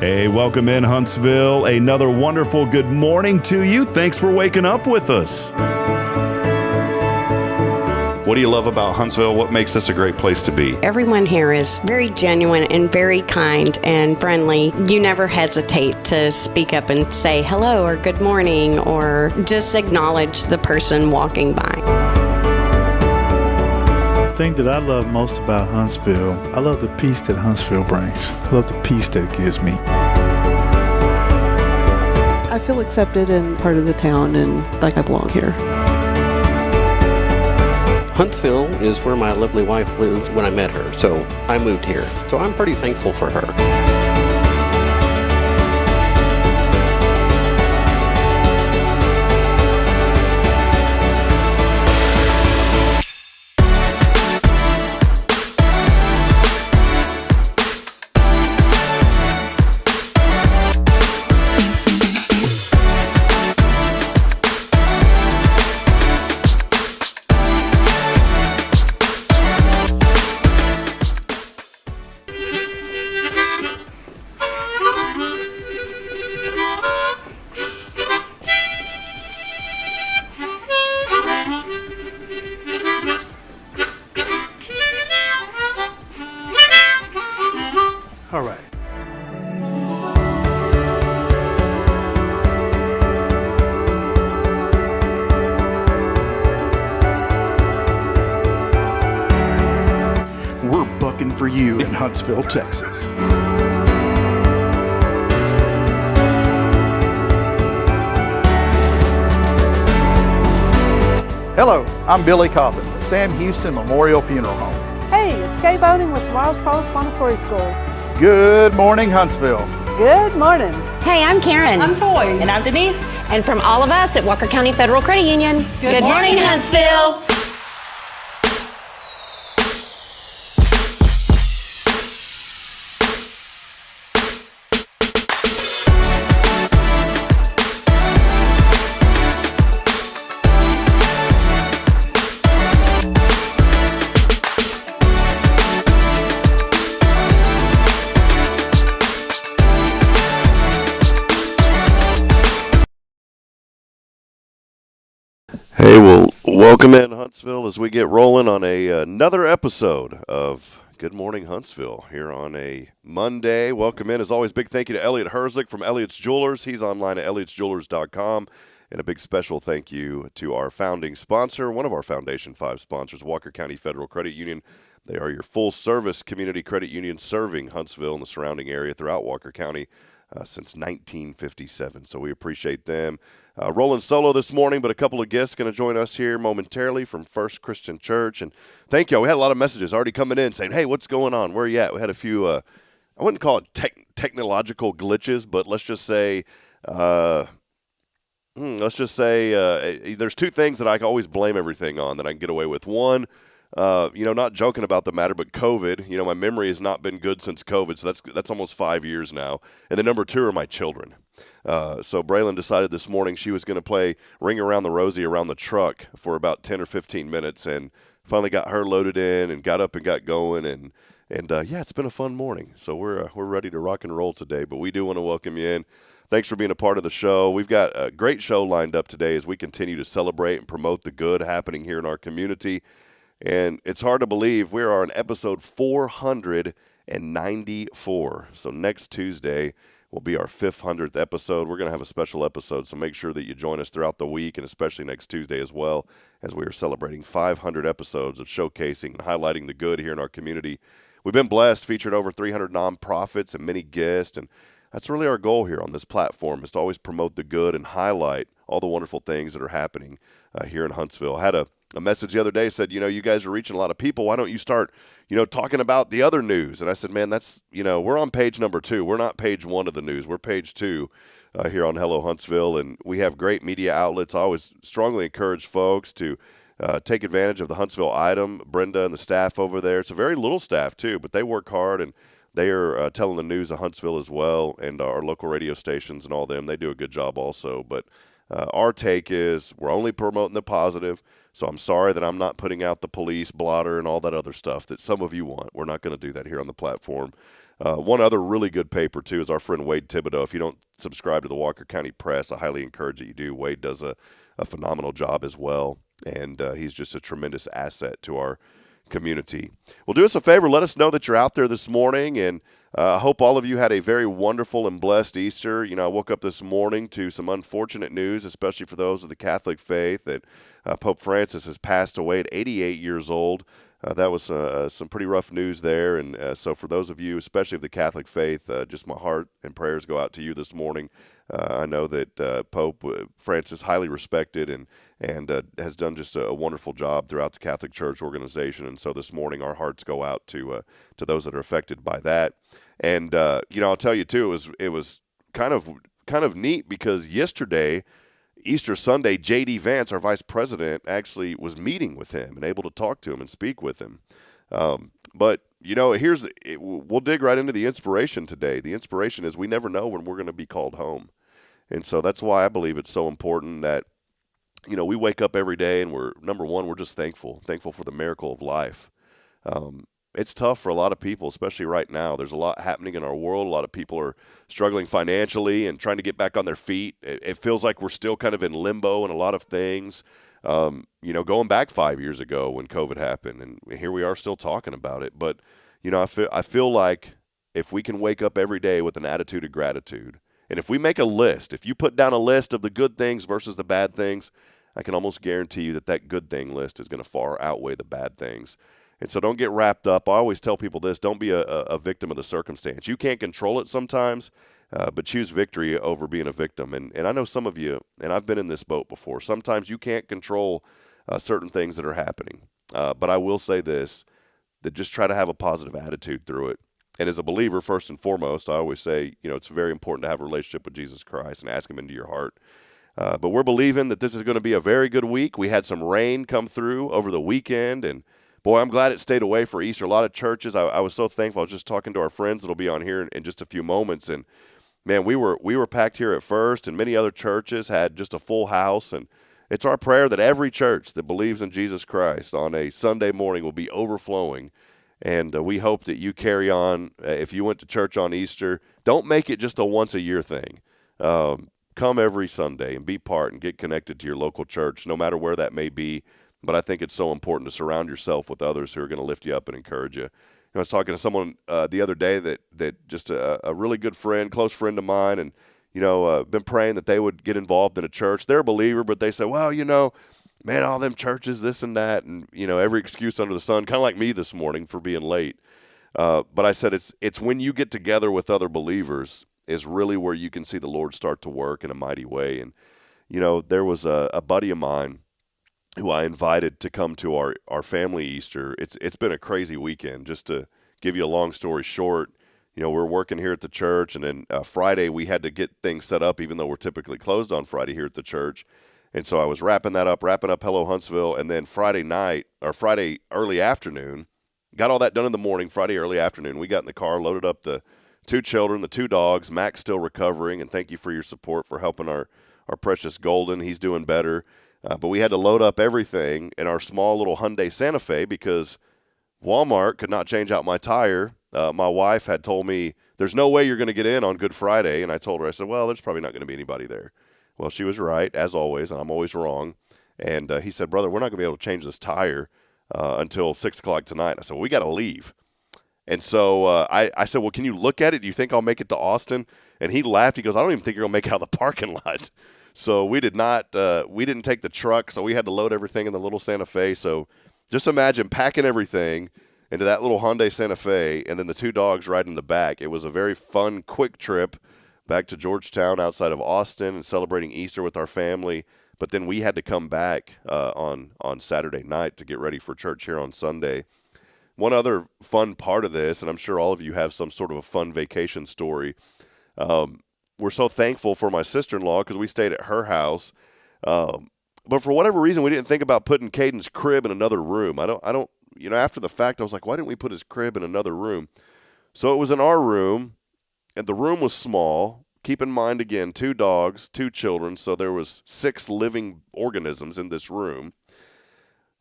Hey, welcome in Huntsville. Another wonderful good morning to you. Thanks for waking up with us. What do you love about Huntsville? What makes this a great place to be? Everyone here is very genuine and very kind and friendly. You never hesitate to speak up and say hello or good morning or just acknowledge the person walking by. The thing that I love most about Huntsville, I love the peace that Huntsville brings. I love the peace that it gives me. I feel accepted and part of the town and like I belong here. Huntsville is where my lovely wife lived when I met her, so I moved here. So I'm pretty thankful for her. All right. We're bucking for you in Huntsville, Texas. Hello, I'm Billy Cobbin, the Sam Houston Memorial Funeral Home. Hey, it's Kay Boning with Tomorrow's Promise Montessori Schools. Good morning, Huntsville. Good morning. Hey, I'm Karen. I'm Toy. And I'm Denise. And from all of us at Walker County Federal Credit Union, good morning, Huntsville. Hey, well, welcome in Huntsville as we get rolling on another episode of Good Morning Huntsville here on a Monday. Welcome in. As always, big thank you to Elliot Herzlich from Elliot's Jewelers. He's online at elliotsjewelers.com. And a big special thank you to our founding sponsor, one of our Foundation 5 sponsors, Walker County Federal Credit Union. They are your full-service community credit union serving Huntsville and the surrounding area throughout Walker County since 1957. So we appreciate them. Rolling solo this morning, but a couple of guests going to join us here momentarily from First Christian Church. And thank y'all. We had a lot of messages already coming in saying, hey, what's going on? Where are you at? We had a few, I wouldn't call it technological glitches, but let's just say there's two things that I can always blame everything on that I can get away with. One, not joking about the matter, but COVID. My memory has not been good since COVID, so that's almost 5 years now. And then number two are my children. So Braylon decided this morning she was going to play Ring Around the Rosie around the truck for about 10 or 15 minutes, and finally got her loaded in and got up and got going. And yeah, it's been a fun morning. So we're ready to rock and roll today. But we do want to welcome you in. Thanks for being a part of the show. We've got a great show lined up today as we continue to celebrate and promote the good happening here in our community. And it's hard to believe we are on episode 494. So next Tuesday will be our 500th episode. We're going to have a special episode, so make sure that you join us throughout the week and especially next Tuesday as well, as we are celebrating 500 episodes of showcasing and highlighting the good here in our community. We've been blessed, featured over 300 nonprofits and many guests, and that's really our goal here on this platform, is to always promote the good and highlight all the wonderful things that are happening here in Huntsville. I had a message the other day said, you guys are reaching a lot of people. Why don't you start, talking about the other news? And I said, man, that's, we're on page number 2. We're not page 1 of the news. We're page 2 here on Hello Huntsville. And we have great media outlets. I always strongly encourage folks to take advantage of the Huntsville Item. Brenda and the staff over there. It's a very little staff too, but they work hard, and they are telling the news of Huntsville as well, and our local radio stations and all them. They do a good job also. But Our take is we're only promoting the positive. So I'm sorry that I'm not putting out the police blotter and all that other stuff that some of you want. We're not going to do that here on the platform. One other really good paper, too, is our friend Wade Thibodeau. If you don't subscribe to the Walker County Press, I highly encourage that you do. Wade does a phenomenal job as well, and he's just a tremendous asset to our community. Well, do us a favor. Let us know that you're out there this morning, and I hope all of you had a very wonderful and blessed Easter. You know, I woke up this morning to some unfortunate news, especially for those of the Catholic faith, that Pope Francis has passed away at 88 years old. That was some pretty rough news there, and so for those of you, especially of the Catholic faith, just my heart and prayers go out to you this morning. I know that Pope Francis, highly respected and has done just a wonderful job throughout the Catholic Church organization, and so this morning our hearts go out to those that are affected by that. And you know, I'll tell you too, it was kind of neat because yesterday, Easter Sunday, J.D. Vance, our vice president, actually was meeting with him and able to talk to him and speak with him. But, you know, we'll dig right into the inspiration today. The inspiration is we never know when we're going to be called home. And so that's why I believe it's so important that, you know, we wake up every day and we're just thankful for the miracle of life. It's tough for a lot of people, especially right now. There's a lot happening in our world. A lot of people are struggling financially and trying to get back on their feet. It feels like we're still kind of in limbo in a lot of things. You know, going back 5 years ago when COVID happened, and here we are still talking about it. But, you know, I feel like if we can wake up every day with an attitude of gratitude, and if we make a list, if you put down a list of the good things versus the bad things, I can almost guarantee you that good thing list is going to far outweigh the bad things. And so don't get wrapped up. I always tell people this, don't be a victim of the circumstance. You can't control it sometimes, but choose victory over being a victim. And I know some of you, and I've been in this boat before, sometimes you can't control certain things that are happening. But I will say this, that just try to have a positive attitude through it. And as a believer, first and foremost, I always say, you know, it's very important to have a relationship with Jesus Christ and ask him into your heart. But we're believing that this is going to be a very good week. We had some rain come through over the weekend, and boy, I'm glad it stayed away for Easter. A lot of churches, I was so thankful. I was just talking to our friends that'll be on here in just a few moments, and man, we were packed here at First, and many other churches had just a full house. And it's our prayer that every church that believes in Jesus Christ on a Sunday morning will be overflowing. And we hope that you carry on. If you went to church on Easter, don't make it just a once-a-year thing. Come every Sunday and be part and get connected to your local church, no matter where that may be. But I think it's so important to surround yourself with others who are going to lift you up and encourage you. I was talking to someone the other day that just a really good friend, close friend of mine, and, you know, been praying that they would get involved in a church. They're a believer, but they say, well, you know, man, all them churches, this and that, and, you know, every excuse under the sun, kind of like me this morning for being late. But I said it's when you get together with other believers is really where you can see the Lord start to work in a mighty way. And, you know, there was a buddy of mine who I invited to come to our family Easter. It's been a crazy weekend. Just to give you a long story short, you know, we're working here at the church, and then Friday we had to get things set up, even though we're typically closed on Friday here at the church. And so I was wrapping up Hello Huntsville, and then Friday early afternoon, got all that done in the morning. Friday early afternoon, we got in the car, loaded up the 2 children, the 2 dogs. Mac's still recovering, and thank you for your support for helping our precious Golden. He's doing better. But we had to load up everything in our small little Hyundai Santa Fe because Walmart could not change out my tire. My wife had told me, there's no way you're going to get in on Good Friday. And I told her, I said, well, there's probably not going to be anybody there. Well, she was right, as always, and I'm always wrong. And he said, brother, we're not going to be able to change this tire until 6 o'clock tonight. I said, well, we got to leave. And so I said, well, can you look at it? Do you think I'll make it to Austin? And he laughed. He goes, I don't even think you're going to make it out of the parking lot. So we didn't take the truck, so we had to load everything in the little Santa Fe. So just imagine packing everything into that little Hyundai Santa Fe and then the 2 dogs riding in the back. It was a very fun, quick trip back to Georgetown outside of Austin and celebrating Easter with our family. But then we had to come back on Saturday night to get ready for church here on Sunday. One other fun part of this, and I'm sure all of you have some sort of a fun vacation story, we're so thankful for my sister-in-law because we stayed at her house. But for whatever reason, we didn't think about putting Caden's crib in another room. I don't, you know, after the fact, I was like, why didn't we put his crib in another room? So it was in our room, and the room was small. keep in mind, again, 2 dogs, 2 children, so there was 6 living organisms in this room.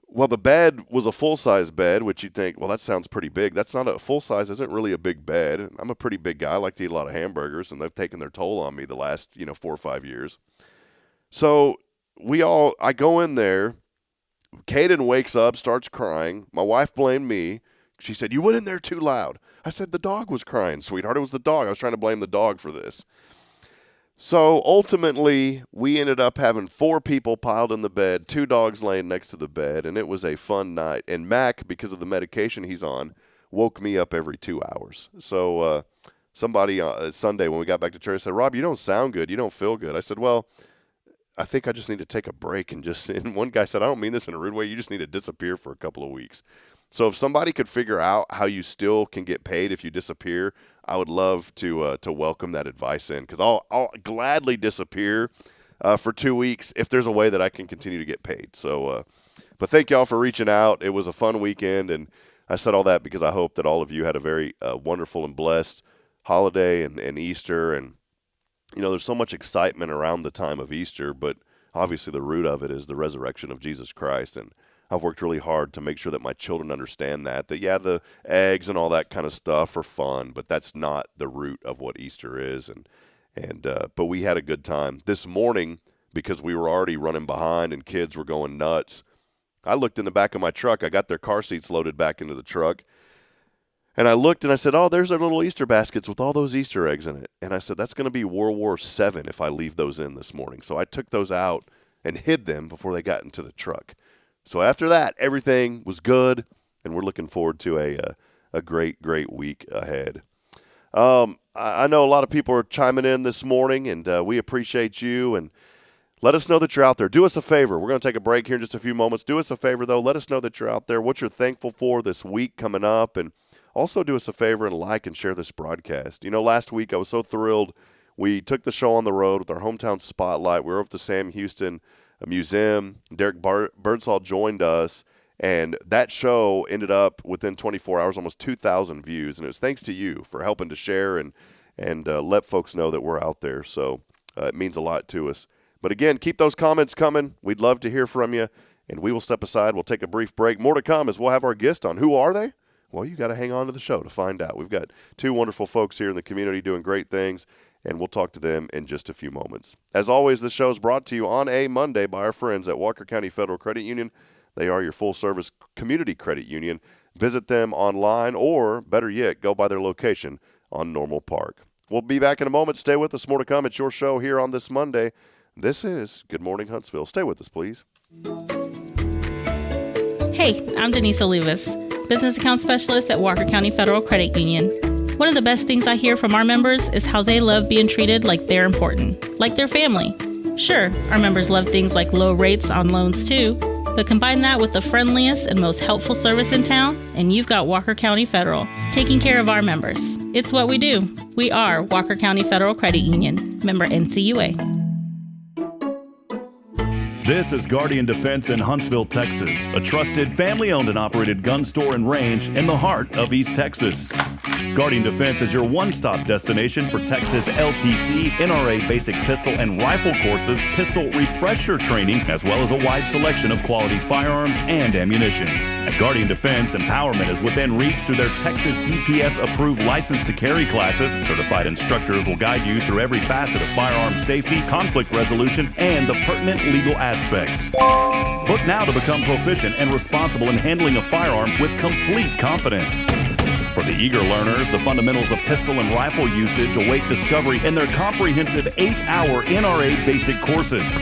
Well, the bed was a full-size bed, which you'd think, well, that sounds pretty big. That's not a full-size, isn't really a big bed. I'm a pretty big guy. I like to eat a lot of hamburgers, and they've taken their toll on me the last, 4 or 5 years. So I go in there. Caden wakes up, starts crying. My wife blamed me. She said, "You went in there too loud." I said, "The dog was crying, sweetheart. It was the dog. I was trying to blame the dog for this." So ultimately, we ended up having 4 people piled in the bed, 2 dogs laying next to the bed, and it was a fun night. And Mac, because of the medication he's on, woke me up every 2 hours. So somebody Sunday when we got back to church said, "Rob, you don't sound good. You don't feel good." I said, "Well, I think I just need to take a break and one guy said, "I don't mean this in a rude way. You just need to disappear for a couple of weeks." So if somebody could figure out how you still can get paid if you disappear, I would love to welcome that advice in, because I'll gladly disappear for 2 weeks if there's a way that I can continue to get paid. So, but thank y'all for reaching out. It was a fun weekend, and I said all that because I hope that all of you had a very wonderful and blessed holiday and Easter. And there's so much excitement around the time of Easter, but obviously the root of it is the resurrection of Jesus Christ. And I've worked really hard to make sure that my children understand that yeah, the eggs and all that kind of stuff are fun, but that's not the root of what Easter is. But we had a good time. This morning, because we were already running behind and kids were going nuts, I looked in the back of my truck. I got their car seats loaded back into the truck. And I looked and I said, "Oh, there's our little Easter baskets with all those Easter eggs in it." And I said, "That's going to be World War VII if I leave those in this morning." So I took those out and hid them before they got into the truck. So after that, everything was good, and we're looking forward to a great, great week ahead. I know a lot of people are chiming in this morning, and we appreciate you. And let us know that you're out there. Do us a favor. We're going to take a break here in just a few moments. Do us a favor, though. Let us know that you're out there, what you're thankful for this week coming up, and also do us a favor and like and share this broadcast. Last week I was so thrilled. We took the show on the road with our hometown spotlight. We were over at the Sam Houston Museum. Derek Birdsall joined us, and that show ended up within 24 hours, almost 2,000 views. And it was thanks to you for helping to share and let folks know that we're out there. So it means a lot to us. But again, keep those comments coming. We'd love to hear from you, and we will step aside. We'll take a brief break. More to come as we'll have our guest on. Who are they? Well, you got to hang on to the show to find out. We've got 2 wonderful folks here in the community doing great things, and we'll talk to them in just a few moments. As always, this show is brought to you on a Monday by our friends at Walker County Federal Credit Union. They are your full-service community credit union. Visit them online, or better yet, go by their location on Normal Park. We'll be back in a moment. Stay with us. More to come. It's your show here on this Monday. This is Good Morning Huntsville. Stay with us, please. Hey, I'm Denise Olivas, Business Account Specialist at Walker County Federal Credit Union. One of the best things I hear from our members is how they love being treated like they're important, like their family. Sure, our members love things like low rates on loans too, but combine that with the friendliest and most helpful service in town, and you've got Walker County Federal, taking care of our members. It's what we do. We are Walker County Federal Credit Union, member NCUA. This is Guardian Defense in Huntsville, Texas, a trusted family-owned and operated gun store and range in the heart of East Texas. Guardian Defense is your one-stop destination for Texas LTC, NRA basic pistol and rifle courses, pistol refresher training, as well as a wide selection of quality firearms and ammunition. At Guardian Defense, empowerment is within reach through their Texas DPS-approved license to carry classes. Certified instructors will guide you through every facet of firearm safety, conflict resolution, and the pertinent legal aspects. Book now to become proficient and responsible in handling a firearm with complete confidence. For the eager learners, the fundamentals of pistol and rifle usage await discovery in their comprehensive 8-hour NRA basic courses.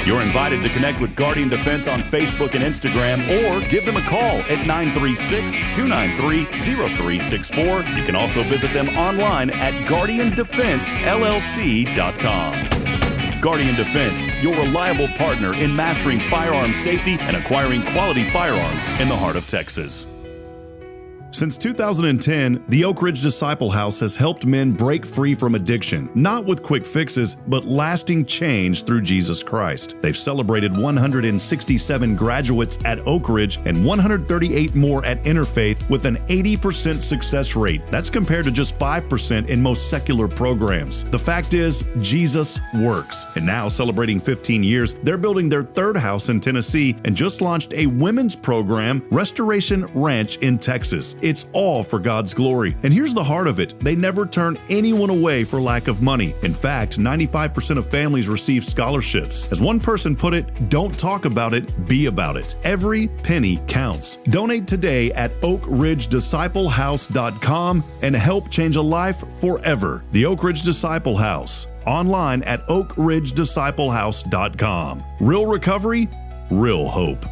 You're invited to connect with Guardian Defense on Facebook and Instagram, or give them a call at 936-293-0364. You can also visit them online at guardiandefensellc.com. Guardian Defense, your reliable partner in mastering firearm safety and acquiring quality firearms in the heart of Texas. Since 2010, the Oak Ridge Disciple House has helped men break free from addiction, not with quick fixes, but lasting change through Jesus Christ. They've celebrated 167 graduates at Oak Ridge and 138 more at Interfaith with an 80% success rate. That's compared to just 5% in most secular programs. The fact is, Jesus works. And now, celebrating 15 years, they're building their third house in Tennessee and just launched a women's program, Restoration Ranch in Texas. It's all for God's glory. And here's the heart of it. They never turn anyone away for lack of money. In fact, 95% of families receive scholarships. As one person put it, don't talk about it, be about it. Every penny counts. Donate today at oakridgedisciplehouse.com and help change a life forever. The Oak Ridge Disciple House. Online at oakridgedisciplehouse.com. Real recovery, real hope.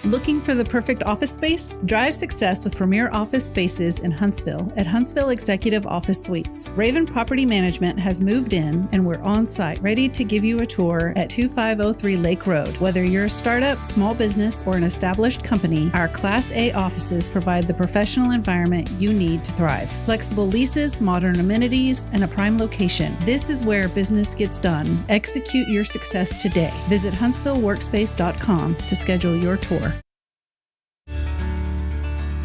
Looking for the perfect office space? Drive success with premier office spaces in Huntsville at Huntsville Executive Office Suites. Raven Property Management has moved in and we're on site ready to give you a tour at 2503 Lake Road. Whether you're a startup, small business, or an established company, our Class A offices provide the professional environment you need to thrive. Flexible leases, modern amenities, and a prime location. This is where business gets done. Execute your success today. Visit HuntsvilleWorkspace.com to schedule your tour.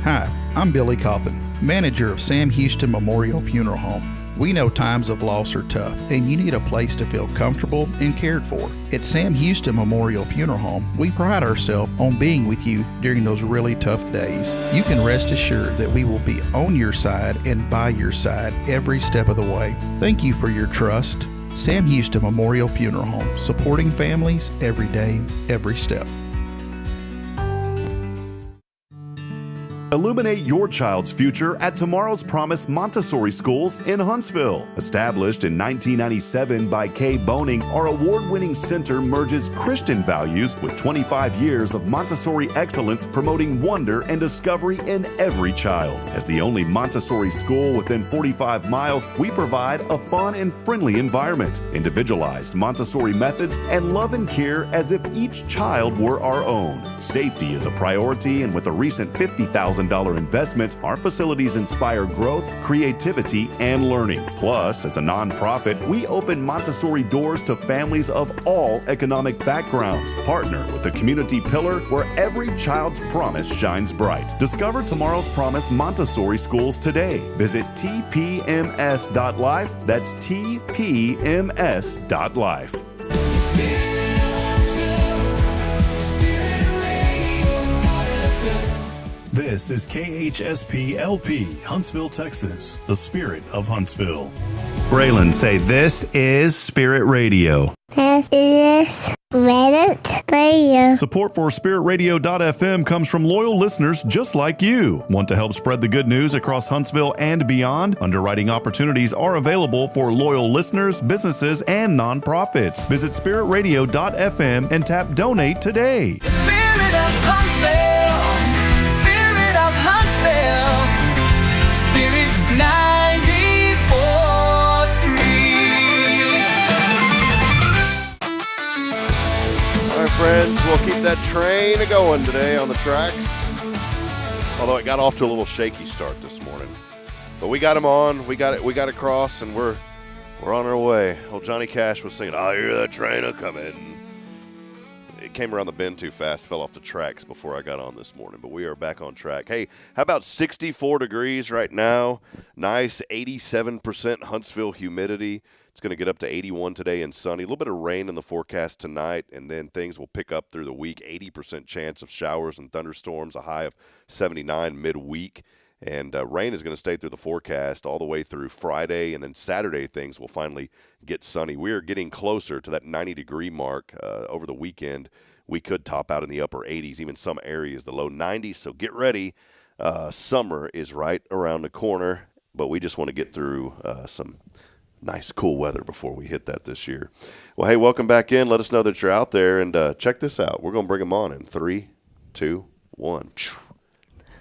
Hi, I'm Billy Cawthon, manager of Sam Houston Memorial Funeral Home. We know times of loss are tough, and you need a place to feel comfortable and cared for. At Sam Houston Memorial Funeral Home, we pride ourselves on being with you during those really tough days. You can rest assured that we will be on your side and by your side every step of the way. Thank you for your trust. Sam Houston Memorial Funeral Home, supporting families every day, every step. Illuminate your child's future at Tomorrow's Promise Montessori Schools in Huntsville. Established in 1997 by Kay Boning, our award-winning center merges Christian values with 25 years of Montessori excellence, promoting wonder and discovery in every child. As the only Montessori school within 45 miles, we provide a fun and friendly environment, individualized Montessori methods, and love and care as if each child were our own. Safety is a priority, and with a recent $50,000 investment, our facilities inspire growth, creativity, and learning. Plus, as a nonprofit, we open Montessori doors to families of all economic backgrounds. Partner with the community pillar where every child's promise shines bright. Discover Tomorrow's Promise Montessori Schools today. Visit tpms.life. That's tpms.life. This is KHSP-LP, Huntsville, Texas, the spirit of Huntsville. Braylon, say, this is Spirit Radio. This is Spirit Radio. Support for SpiritRadio.fm comes from loyal listeners just like you. Want to help spread the good news across Huntsville and beyond? Underwriting opportunities are available for loyal listeners, businesses, and nonprofits. Visit SpiritRadio.fm and tap Donate today. The Spirit of Huntsville. Spirit 94.3. All right, friends, we'll keep that train going today on the tracks. Although it got off to a little shaky start this morning, but we got them on. We got across, and we're on our way. Old Johnny Cash was singing, "I hear that train a coming." It came around the bend too fast, fell off the tracks before I got on this morning, but we are back on track. Hey, how about 64 degrees right now? Nice 87% Huntsville humidity. It's going to get up to 81 today and sunny. A little bit of rain in the forecast tonight, and then things will pick up through the week. 80% chance of showers and thunderstorms, a high of 79 midweek. And rain is going to stay through the forecast all the way through Friday, and then Saturday things will finally get sunny. We are getting closer to that 90-degree mark over the weekend. We could top out in the upper 80s, even some areas, the low 90s. So get ready. Summer is right around the corner, but we just want to get through some nice, cool weather before we hit that this year. Well, hey, welcome back in. Let us know that you're out there, and check this out. We're going to bring them on in 3, 2, 1.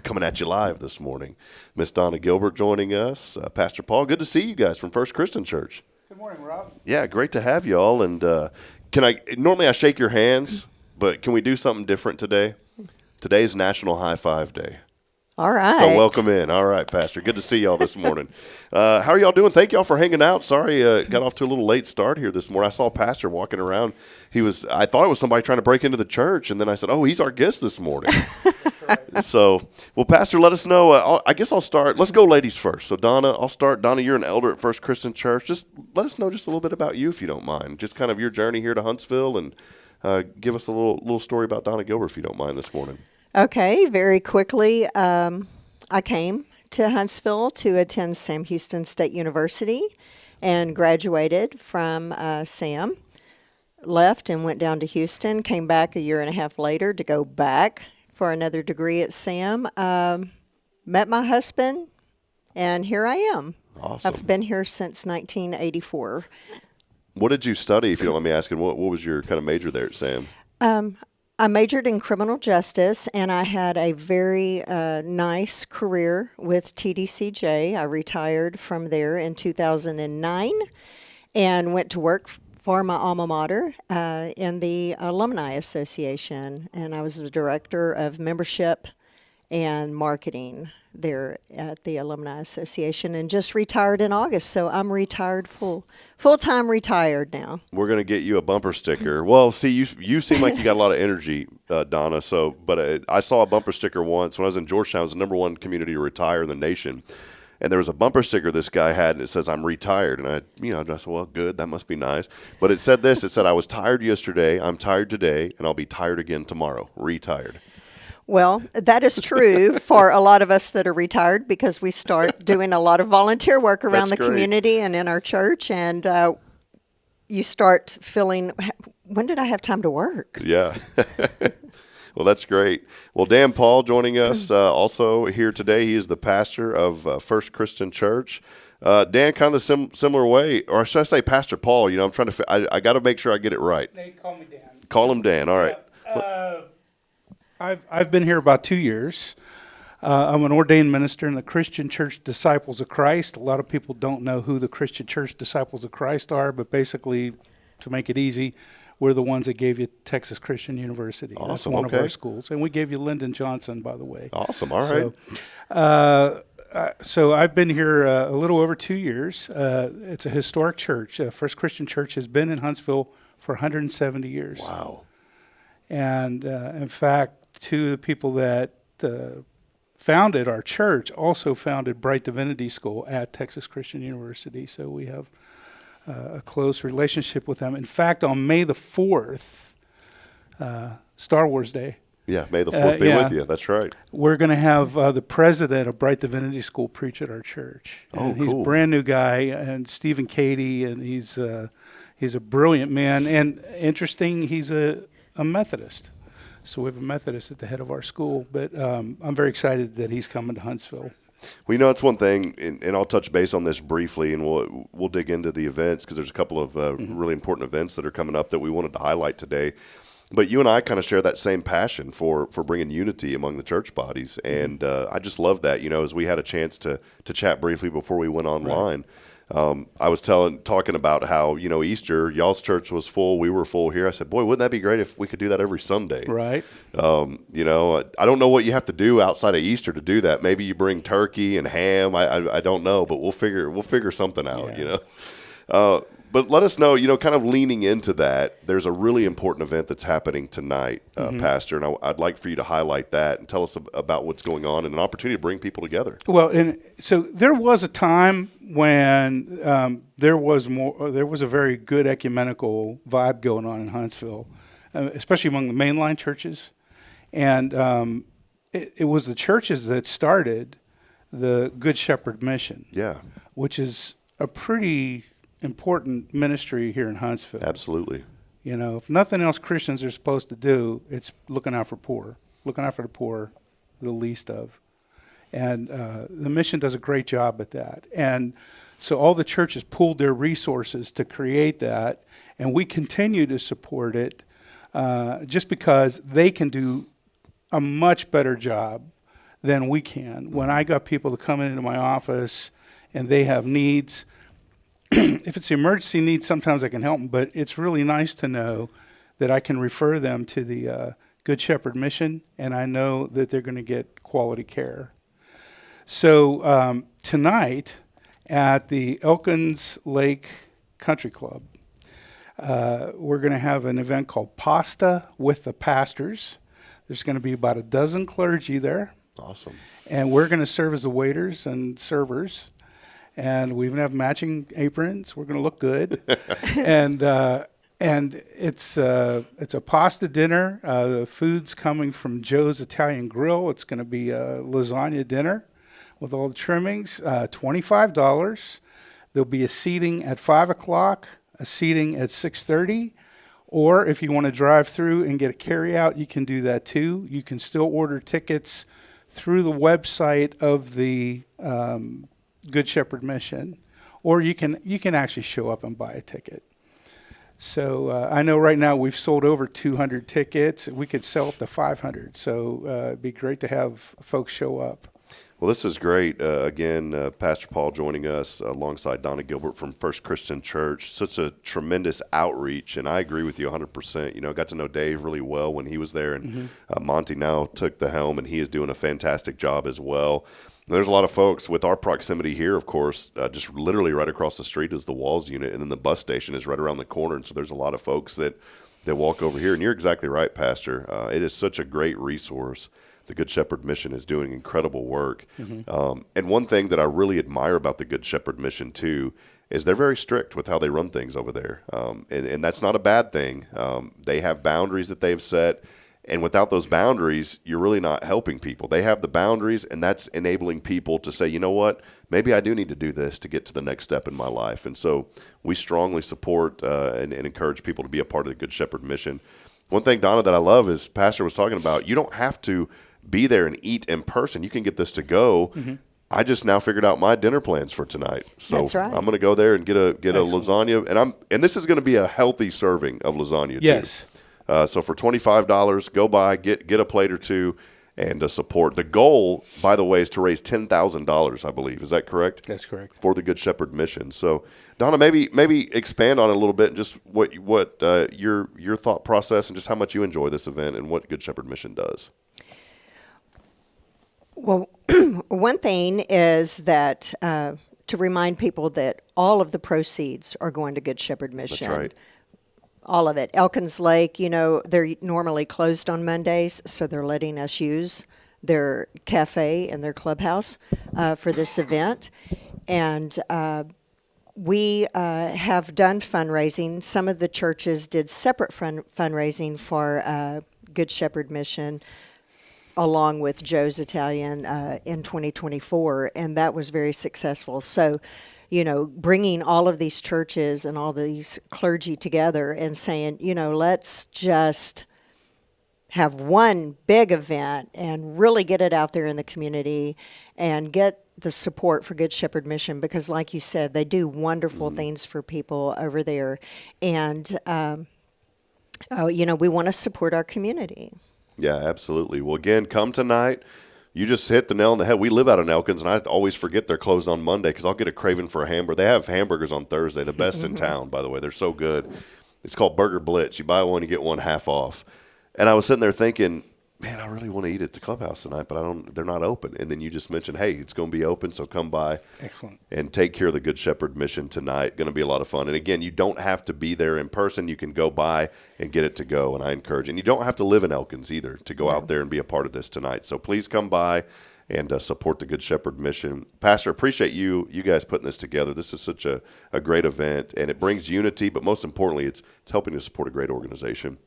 Coming at you live this morning. Miss Donna Gilbert joining us. Pastor Paul, good to see you guys from First Christian Church. Good morning, Rob. Yeah, great to have you all. And normally I shake your hands, but can we do something different today? Today's National High Five Day. All right. So welcome in. All right, Pastor. Good to see y'all this morning. How are y'all doing? Thank y'all for hanging out. Sorry, got off to a little late start here this morning. I saw a pastor walking around. I thought it was somebody trying to break into the church, and then I said, oh, he's our guest this morning. So, well, Pastor, let us know. I guess I'll start. Let's go ladies first. So, Donna, I'll start. Donna, you're an elder at First Christian Church. Just let us know just a little bit about you, if you don't mind. Just kind of your journey here to Huntsville, and give us a little story about Donna Gilbert, if you don't mind, this morning. Okay, very quickly, I came to Huntsville to attend Sam Houston State University and graduated from Sam. Left and went down to Houston, came back a year and a half later to go back for another degree at Sam. Met my husband, and here I am. Awesome. I've been here since 1984. What did you study, if you don't mind me asking? What was your kind of major there at Sam? I majored in criminal justice, and I had a very nice career with TDCJ. I retired from there in 2009 and went to work for my alma mater in the Alumni Association, and I was the director of membership and marketing there at the Alumni Association, and just retired in August. So I'm retired, full-time retired now. We're going to get you a bumper sticker. Well, see, you seem like you got a lot of energy, Donna. So, but I saw a bumper sticker once when I was in Georgetown. It was the number one community to retire in the nation. And there was a bumper sticker this guy had, and it says, "I'm retired." And I said, well, good, that must be nice. But it said this, it said, "I was tired yesterday, I'm tired today, and I'll be tired again tomorrow." Retired. Well, that is true for a lot of us that are retired, because we start doing a lot of volunteer work around the community and in our church, and you start feeling, when did I have time to work? Yeah. Well, that's great. Well, Dan Paul joining us also here today. He is the pastor of First Christian Church. Dan, kind of the similar way, or should I say Pastor Paul? I'm trying to, I got to make sure I get it right. They call me Dan. Call him Dan. All right. I've been here about 2 years. I'm an ordained minister in the Christian Church Disciples of Christ. A lot of people don't know who the Christian Church Disciples of Christ are, but basically, to make it easy, we're the ones that gave you Texas Christian University. Awesome. That's one of our schools. And we gave you Lyndon Johnson, by the way. Awesome. All right. So I've been here a little over 2 years. It's a historic church. First Christian Church has been in Huntsville for 170 years. Wow. And in fact, two of the people that founded our church also founded Bright Divinity School at Texas Christian University. So we have a close relationship with them. In fact, on May the 4th, Star Wars Day. Yeah, May the 4th be with you. That's right. We're going to have the president of Bright Divinity School preach at our church. And he's a brand new guy, and Stephen Cady, and he's a brilliant man. And interesting, he's a Methodist. So we have a Methodist at the head of our school. But I'm very excited that he's coming to Huntsville. Well, it's one thing, and I'll touch base on this briefly, and we'll dig into the events, because there's a couple of really important events that are coming up that we wanted to highlight today. But you and I kind of share that same passion for bringing unity among the church bodies, and I just love that. As we had a chance to chat briefly before we went online, I was talking about how Easter, y'all's church was full, we were full here. I said, boy, wouldn't that be great if we could do that every Sunday? Right. I don't know what you have to do outside of Easter to do that. Maybe you bring turkey and ham. I don't know, but we'll figure something out. Yeah. But let us know, kind of leaning into that, there's a really important event that's happening tonight, Pastor, and I'd like for you to highlight that and tell us about what's going on and an opportunity to bring people together. Well, and so there was a time when there was a very good ecumenical vibe going on in Huntsville, especially among the mainline churches, and it was the churches that started the Good Shepherd mission, which is a pretty important ministry here in Huntsville. Absolutely. If nothing else Christians are supposed to do, it's looking out for the poor, the least of. And the mission does a great job at that. And so all the churches pooled their resources to create that, and we continue to support it just because they can do a much better job than we can. When I got people to come into my office and they have needs, if it's an emergency need, sometimes I can help them, but it's really nice to know that I can refer them to the Good Shepherd mission, and I know that they're going to get quality care. So tonight at the Elkins Lake Country Club, we're going to have an event called Pasta with the Pastors. There's going to be about a dozen clergy there. Awesome. And we're going to serve as the waiters and servers. And we even have matching aprons. We're going to look good. And it's a pasta dinner. The food's coming from Joe's Italian Grill. It's going to be a lasagna dinner with all the trimmings, $25. There'll be a seating at 5 o'clock, a seating at 6:30. Or if you want to drive through and get a carryout, you can do that too. You can still order tickets through the website of the Good Shepherd Mission, or you can actually show up and buy a ticket. So I know right now we've sold over 200 tickets. We could sell up to 500. So it'd be great to have folks show up. Well, this is great. Again, Pastor Paul joining us alongside Donna Gilbert from First Christian Church. Such a tremendous outreach, and I agree with you 100%. You know, got to know Dave really well when he was there, and Monty now took the helm, and he is doing a fantastic job as well. And there's a lot of folks with our proximity here, of course, just literally right across the street is the Walls unit, and then the bus station is right around the corner, and so there's a lot of folks that walk over here. And you're exactly right, Pastor. It is such a great resource. The Good Shepherd Mission is doing incredible work. And one thing that I really admire about the Good Shepherd Mission, too, is they're very strict with how they run things over there. And that's not a bad thing. They have boundaries that they've set. And without those boundaries, you're really not helping people. They have the boundaries, and that's enabling people to say, you know what, maybe I do need to do this to get to the next step in my life. And so we strongly support and encourage people to be a part of the Good Shepherd Mission. One thing, Donna, that I love is Pastor was talking about, you don't have to be there and eat in person. You can get this to go. I just now figured out my dinner plans for tonight. So That's right. I'm going to go there and get a lasagna, and this is going to be a healthy serving of lasagna too. Yes. So for $25, go by, get a plate or two, and support. The goal, by the way, is to raise $10,000, I believe. Is that correct? That's correct. For the Good Shepherd Mission. So, Donna, maybe expand on it a little bit, and just what your thought process and just how much you enjoy this event and what Good Shepherd Mission does. Well, one thing is that to remind people that all of the proceeds are going to Good Shepherd Mission. That's right. All of it. Elkins Lake, they're normally closed on Mondays, so they're letting us use their cafe and their clubhouse for this event. And we have done fundraising. Some of the churches did separate fundraising for Good Shepherd Mission, along with Joe's Italian in 2024, and that was very successful. So, bringing all of these churches and all these clergy together and saying, let's just have one big event and really get it out there in the community and get the support for Good Shepherd Mission, because like you said, they do wonderful things for people over there. And, we want to support our community. Yeah, absolutely. Well, again, come tonight. You just hit the nail on the head. We live out in Elkins, and I always forget they're closed on Monday because I'll get a craving for a hamburger. They have hamburgers on Thursday, the best in town, by the way. They're so good. It's called Burger Blitz. You buy one, you get one half off. And I was sitting there thinking, man, I really want to eat at the clubhouse tonight, but they're not open. And then you just mentioned, hey, it's going to be open, so come by. Excellent. And take care of the Good Shepherd Mission tonight. Going to be a lot of fun. And again, you don't have to be there in person. You can go by and get it to go, and I encourage. And you don't have to live in Elkins either to go out there and be a part of this tonight. So please come by and support the Good Shepherd Mission. Pastor, appreciate you guys putting this together. This is such a great event, and it brings unity, but most importantly, it's helping to support a great organization.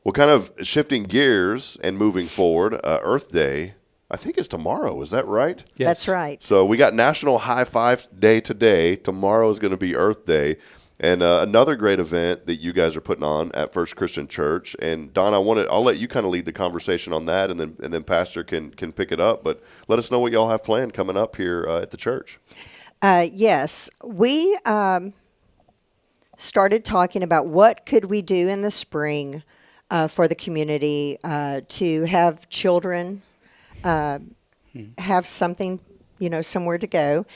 Well, kind of shifting gears and moving forward, Earth Day, I think, is tomorrow. Is that right? Yes. That's right. So we got National High Five Day today. Tomorrow is going to be Earth Day. And another great event that you guys are putting on at First Christian Church. And Don, I'll let you kind of lead the conversation on that, and then Pastor can pick it up. But let us know what y'all have planned coming up here at the church. Yes, we started talking about what could we do in the spring for the community to have children have something, somewhere to go.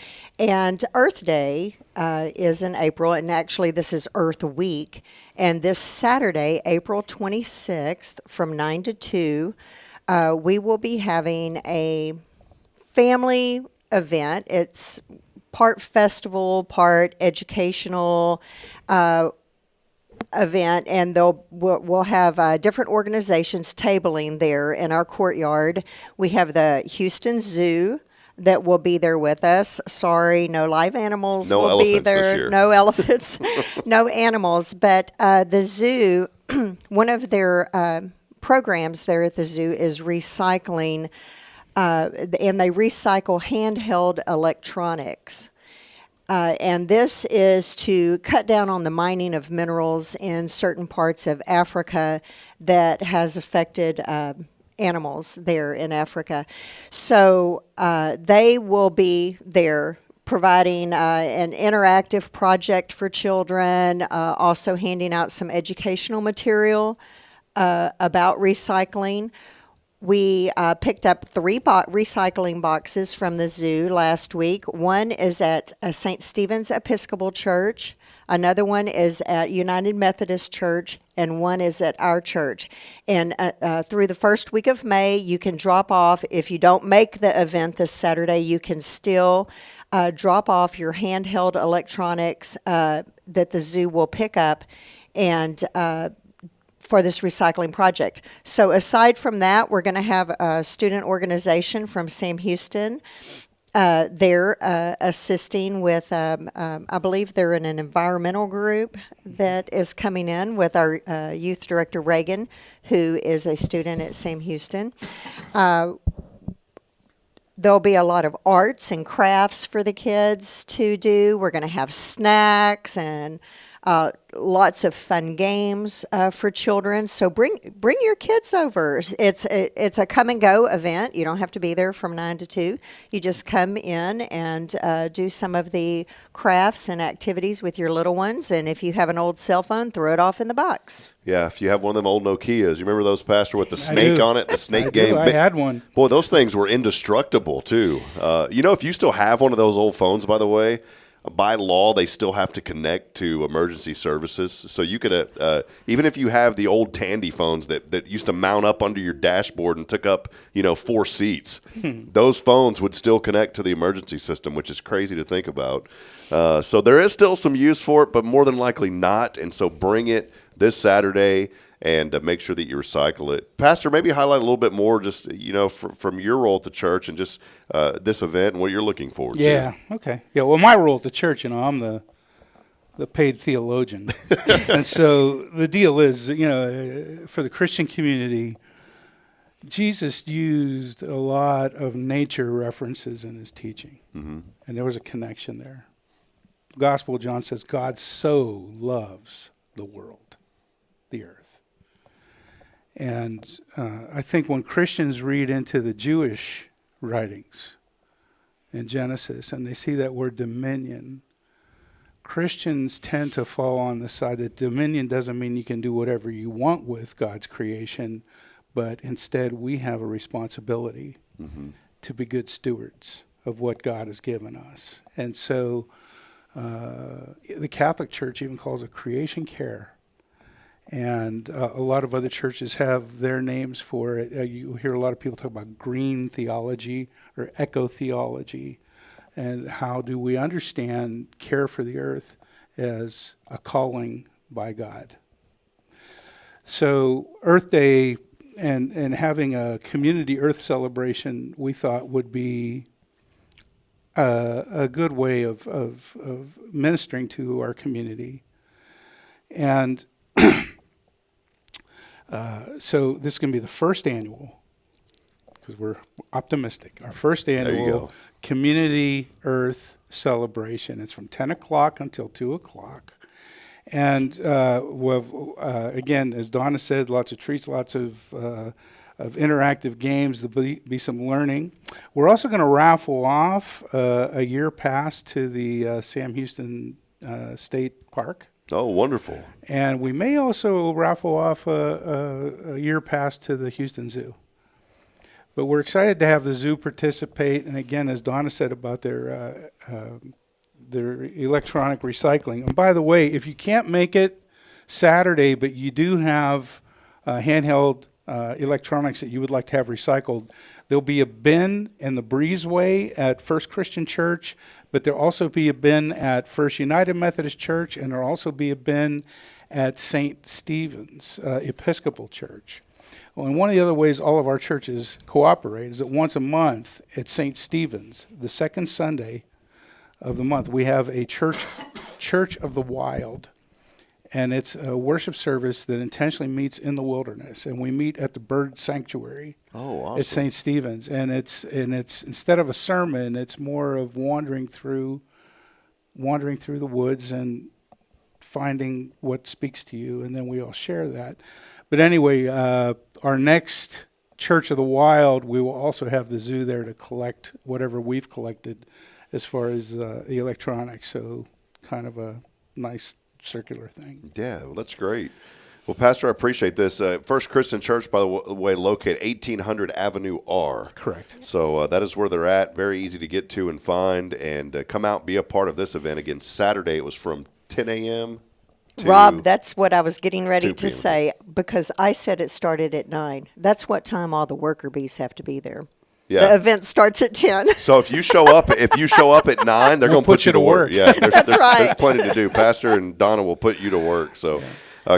And Earth Day is in April, and actually this is Earth Week. And this Saturday, April 26th, from 9 to 2, we will be having a family event. It's part festival, part educational event, and we'll have different organizations tabling there in our courtyard. We have the Houston Zoo that will be there with us. Sorry, no live animals No will be elephants this there. year. No elephants, no animals. But the zoo, one of their programs there at the zoo is recycling, and they recycle handheld electronics. And this is to cut down on the mining of minerals in certain parts of Africa that has affected animals there in Africa. So they will be there providing an interactive project for children, also handing out some educational material about recycling. We picked up 3 recycling boxes from the zoo last week. One is at St. Stephen's Episcopal Church. Another one is at United Methodist Church, and one is at our church. And through the first week of May, you can drop off. If you don't make the event this Saturday, you can still drop off your handheld electronics that the zoo will pick up and for this recycling project. So aside from that, we're going to have a student organization from Sam Houston. They're assisting with, I believe they're in an environmental group that is coming in with our youth director, Reagan, who is a student at Sam Houston. There'll be a lot of arts and crafts for the kids to do. We're going to have snacks and lots of fun games for children. So bring your kids over. It's a come and go event. You don't have to be there from 9 to 2. You just come in and do some of the crafts and activities with your little ones. And if you have an old cell phone, throw it off in the box. Yeah, if you have one of them old Nokias, you remember those, Pastor, with the snake on it, the snake game? I had one. Boy, those things were indestructible, too. If you still have one of those old phones, by the way, by law, they still have to connect to emergency services. So you could, even if you have the old Tandy phones that used to mount up under your dashboard and took up, 4 seats, those phones would still connect to the emergency system, which is crazy to think about. So there is still some use for it, but more than likely not. And so bring it this Saturday and make sure that you recycle it. Pastor, maybe highlight a little bit more just, from your role at the church and just this event and what you're looking forward to. Yeah, okay. Yeah, well, my role at the church, I'm the paid theologian. And so the deal is, for the Christian community, Jesus used a lot of nature references in his teaching. Mm-hmm. And there was a connection there. The Gospel of John says, God so loves the world, the earth. And I think when Christians read into the Jewish writings in Genesis and they see that word dominion, Christians tend to fall on the side that dominion doesn't mean you can do whatever you want with God's creation, but instead we have a responsibility to be good stewards of what God has given us. And so the Catholic Church even calls it creation care. And a lot of other churches have their names for it. You hear a lot of people talk about green theology or eco-theology. And how do we understand care for the earth as a calling by God? So Earth Day and having a community Earth celebration, we thought would be a good way of ministering to our community. And so this is going to be the first annual, because we're optimistic, our first annual Community Earth celebration. It's from 10 o'clock until 2 o'clock. And again, as Donna said, lots of treats, lots of interactive games. There'll be some learning. We're also going to raffle off a year pass to the Sam Houston State Park. Oh, wonderful. And we may also raffle off a year pass to the Houston Zoo. But we're excited to have the zoo participate. And again, as Donna said about their electronic recycling. And by the way, if you can't make it Saturday, but you do have handheld electronics that you would like to have recycled, There'll be a bin in the breezeway at First Christian Church, but there'll also be a bin at First United Methodist Church, and there'll also be a bin at St. Stephen's Episcopal Church. Well, and one of the other ways all of our churches cooperate is that once a month at St. Stephen's, the second Sunday of the month, we have a Church of the Wild. And it's a worship service that intentionally meets in the wilderness, and we meet at the Bird Sanctuary awesome. at St. Stephen's. And it's instead of a sermon, it's more of wandering through the woods and finding what speaks to you, and then we all share that. But anyway, our next Church of the Wild, we will also have the zoo there to collect whatever we've collected as far as the electronics. So kind of a nice circular thing. Yeah, well, that's great. Well, Pastor, I appreciate this. First Christian Church, by the way, located 1800 Avenue R. Correct. So that is where they're at. Very easy to get to and find. And come out and be a part of this event. Again, Saturday, it was from 10 a.m. Rob, that's what I was getting ready 2 to p.m. say, because I said it started at 9. That's what time all the worker bees have to be there. Yeah. The event starts at 10. So if you show up at 9, they're going to put you to work. Yeah, there's plenty to do. Pastor and Donna will put you to work. So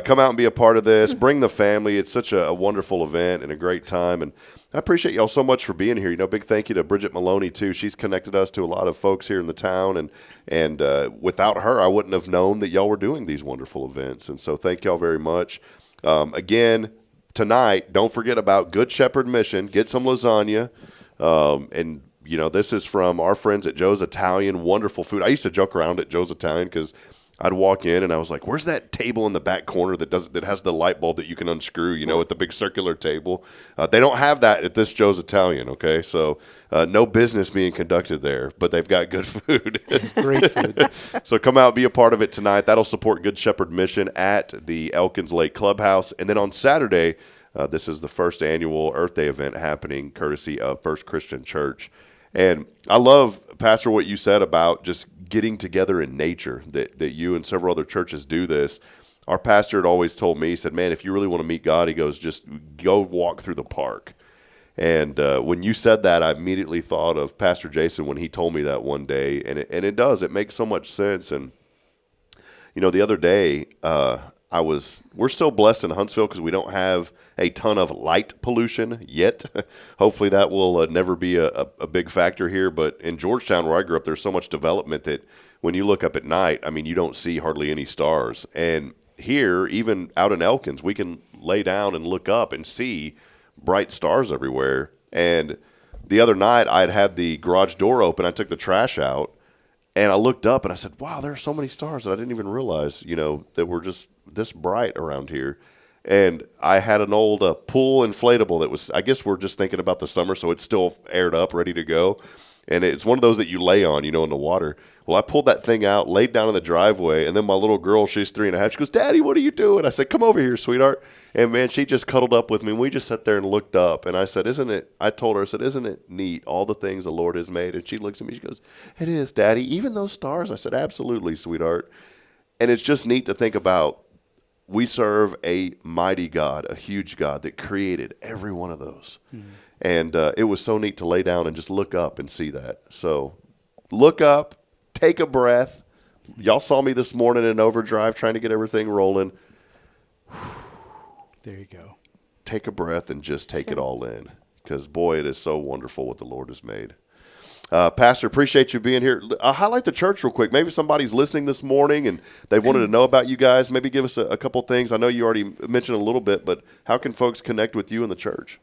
come out and be a part of this. Bring the family. It's such a wonderful event and a great time. And I appreciate y'all so much for being here. Big thank you to Bridget Maloney too. She's connected us to a lot of folks here in the town, and without her, I wouldn't have known that y'all were doing these wonderful events. And so thank y'all very much. Again, tonight, don't forget about Good Shepherd Mission. Get some lasagna. And this is from our friends at Joe's Italian. Wonderful food. I used to joke around at Joe's Italian because I'd walk in and I was like, where's that table in the back corner that has the light bulb that you can unscrew, with the big circular table? They don't have that at this Joe's Italian, okay? So no business being conducted there, but they've got good food. It's great food. So come out, be a part of it tonight. That'll support Good Shepherd Mission at the Elkins Lake Clubhouse. And then on Saturday, this is the first annual Earth Day event happening courtesy of First Christian Church. And I love, Pastor, what you said about just getting together in nature, that you and several other churches do this. Our pastor had always told me, he said, man, if you really want to meet God, he goes, just go walk through the park. And when you said that, I immediately thought of Pastor Jason when he told me that one day. And it does. It makes so much sense. And, the other day, we're still blessed in Huntsville because we don't have a ton of light pollution yet. Hopefully that will never be a big factor here. But in Georgetown, where I grew up, there's so much development that when you look up at night, you don't see hardly any stars. And here, even out in Elkins, we can lay down and look up and see bright stars everywhere. And the other night, I'd had the garage door open. I took the trash out, and I looked up, and I said, wow, there are so many stars that I didn't even realize, that were just this bright around here. And I had an old pool inflatable that was, I guess we're just thinking about the summer, so it's still aired up, ready to go. And it's one of those that you lay on, in the water. Well, I pulled that thing out, laid down in the driveway, and then my little girl, she's 3.5, she goes, Daddy, what are you doing? I said, come over here, sweetheart. And, man, she just cuddled up with me, and we just sat there and looked up. And I said, isn't it neat, all the things the Lord has made? And she looks at me, she goes, it is, Daddy, even those stars? I said, absolutely, sweetheart. And it's just neat to think about. We serve a mighty God, a huge God that created every one of those. Mm-hmm. And it was so neat to lay down and just look up and see that. So look up, take a breath. Y'all saw me this morning in overdrive trying to get everything rolling. There you go. Take a breath and just take it all in, because, boy, it is so wonderful what the Lord has made. Pastor, appreciate you being here. Highlight the church real quick. Maybe somebody's listening this morning and they wanted to know about you guys. Maybe give us a couple things. I know you already mentioned a little bit, but how can folks connect with you in the church?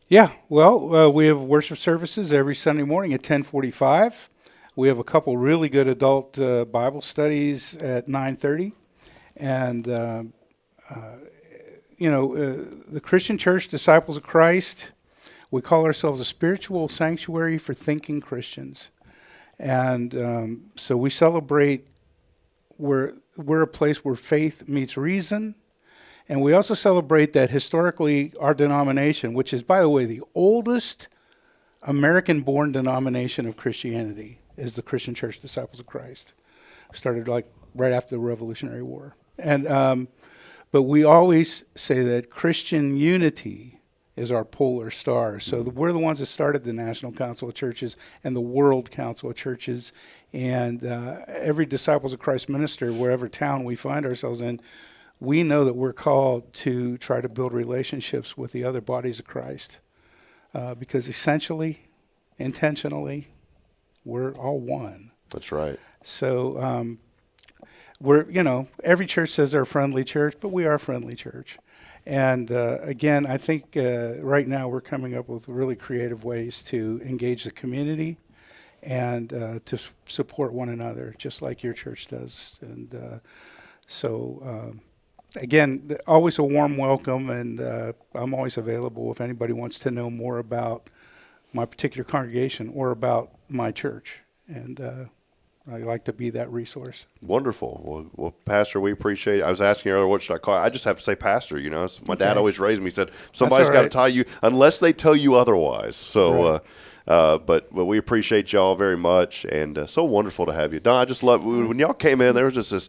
Yeah, well, we have worship services every Sunday morning at 10:45. We have a couple really good adult Bible studies at 9:30. And, the Christian Church, Disciples of Christ, we call ourselves a spiritual sanctuary for thinking Christians. And so we celebrate, we're a place where faith meets reason. And we also celebrate that historically our denomination, which is, by the way, the oldest American-born denomination of Christianity, is the Christian Church, Disciples of Christ. Started right after the Revolutionary War. And but we always say that Christian unity is our polar star. So we're the ones that started the National Council of Churches and the World Council of Churches. And every Disciples of Christ minister, wherever town we find ourselves in, we know that we're called to try to build relationships with the other bodies of Christ. Because essentially, intentionally, we're all one. That's right. So every church says they're a friendly church, but we are a friendly church. And again, I think right now we're coming up with really creative ways to engage the community and to support one another, just like your church does. And again, always a warm welcome, and I'm always available if anybody wants to know more about my particular congregation or about my church. And I like to be that resource. Wonderful. Well, Pastor, we appreciate it. I was asking you earlier, what should I call it? I just have to say Pastor, My dad always raised me. He said, somebody's got to tie you, unless they tell you otherwise. So, but we appreciate y'all very much, and so wonderful to have you. Don, I just love, when y'all came in, there was just this,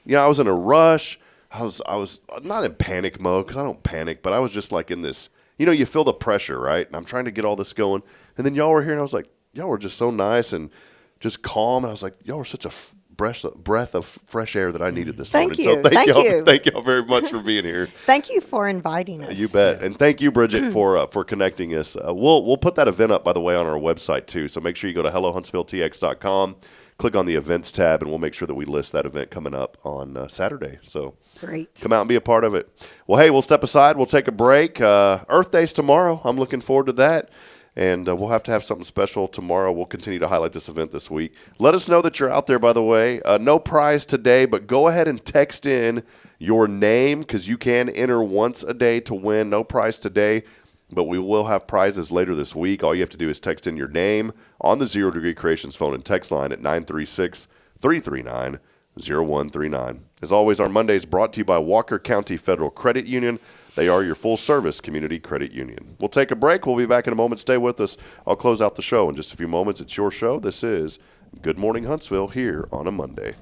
I was in a rush. I was not in panic mode, because I don't panic, but I was just like in this, you feel the pressure, right? And I'm trying to get all this going. And then y'all were here, and I was like, y'all were just so nice and just calm. And I was like, y'all were such a breath of fresh air that I needed this morning. So thank y'all. Thank y'all very much for being here. Thank you for inviting us. You bet. And thank you, Bridget, for connecting us. We'll put that event up, by the way, on our website too. So make sure you go to hellohuntsvilletx.com, click on the events tab, and we'll make sure that we list that event coming up on Saturday. So great. Come out and be a part of it. Well, hey, we'll step aside. We'll take a break. Earth Day's tomorrow. I'm looking forward to that. And we'll have to have something special tomorrow. We'll continue to highlight this event this week. Let us know that you're out there, by the way. No prize today, but go ahead and text in your name, because you can enter once a day to win. No prize today, but we will have prizes later this week. All you have to do is text in your name on the Zero Degree Creations phone and text line at 936-339-0139. As always, our Monday is brought to you by Walker County Federal Credit Union. They are your full-service community credit union. We'll take a break. We'll be back in a moment. Stay with us. I'll close out the show in just a few moments. It's your show. This is Good Morning Huntsville here on a Monday.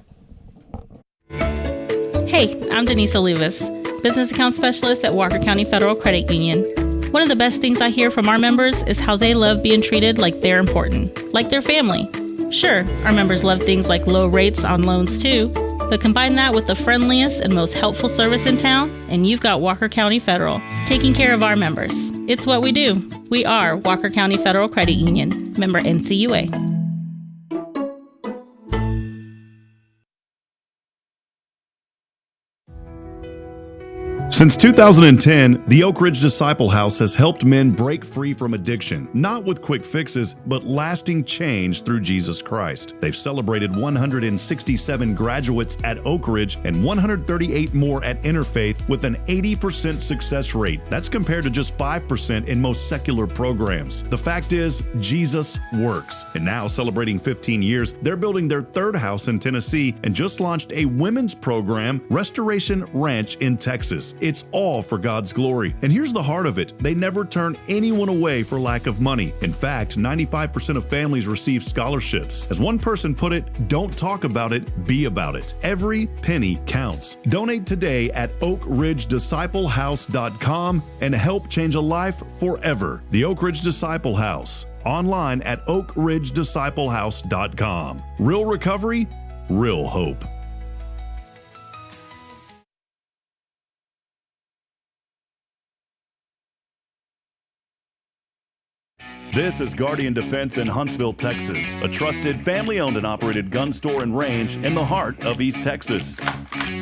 Hey, I'm Denise Olivas, Business Account Specialist at Walker County Federal Credit Union. One of the best things I hear from our members is how they love being treated like they're important, like their family. Sure, our members love things like low rates on loans too, but combine that with the friendliest and most helpful service in town, and you've got Walker County Federal, taking care of our members. It's what we do. We are Walker County Federal Credit Union, member NCUA. Since 2010, the Oak Ridge Disciple House has helped men break free from addiction, not with quick fixes, but lasting change through Jesus Christ. They've celebrated 167 graduates at Oak Ridge and 138 more at Interfaith with an 80% success rate. That's compared to just 5% in most secular programs. The fact is, Jesus works. And now, celebrating 15 years, they're building their third house in Tennessee and just launched a women's program, Restoration Ranch in Texas. It's all for God's glory. And here's the heart of it. They never turn anyone away for lack of money. In fact, 95% of families receive scholarships. As one person put it, don't talk about it, be about it. Every penny counts. Donate today at oakridgedisciplehouse.com and help change a life forever. The Oak Ridge Disciple House. Online at oakridgedisciplehouse.com. Real recovery, real hope. This is Guardian Defense in Huntsville, Texas, a trusted family-owned and operated gun store and range in the heart of East Texas.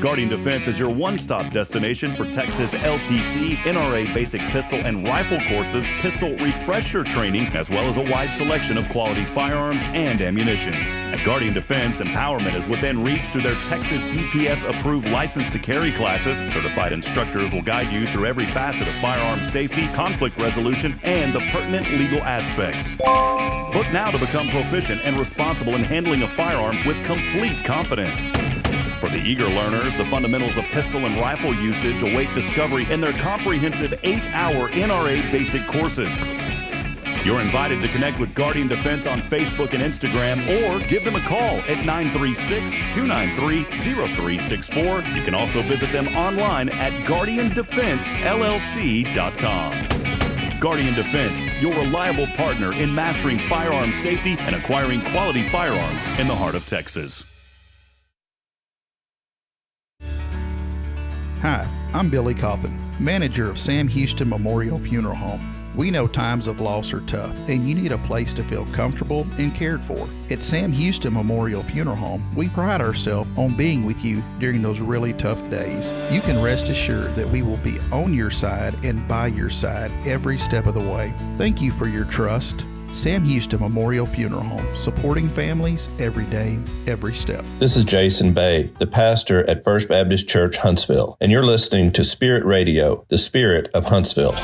Guardian Defense is your one-stop destination for Texas LTC, NRA basic pistol and rifle courses, pistol refresher training, as well as a wide selection of quality firearms and ammunition. At Guardian Defense, empowerment is within reach through their Texas DPS-approved license to carry classes. Certified instructors will guide you through every facet of firearm safety, conflict resolution, and the pertinent legal aspects. Book now to become proficient and responsible in handling a firearm with complete confidence. For the eager learners, the fundamentals of pistol and rifle usage await discovery in their comprehensive 8-hour NRA basic courses. You're invited to connect with Guardian Defense on Facebook and Instagram, or give them a call at 936-293-0364. You can also visit them online at guardiandefensellc.com. Guardian Defense, your reliable partner in mastering firearm safety and acquiring quality firearms in the heart of Texas. Hi, I'm Billy Cawthon, manager of Sam Houston Memorial Funeral Home. We know times of loss are tough, and you need a place to feel comfortable and cared for. At Sam Houston Memorial Funeral Home, we pride ourselves on being with you during those really tough days. You can rest assured that we will be on your side and by your side every step of the way. Thank you for your trust. Sam Houston Memorial Funeral Home, supporting families every day, every step. This is Jason Bay, the pastor at First Baptist Church, Huntsville, and you're listening to Spirit Radio, the Spirit of Huntsville.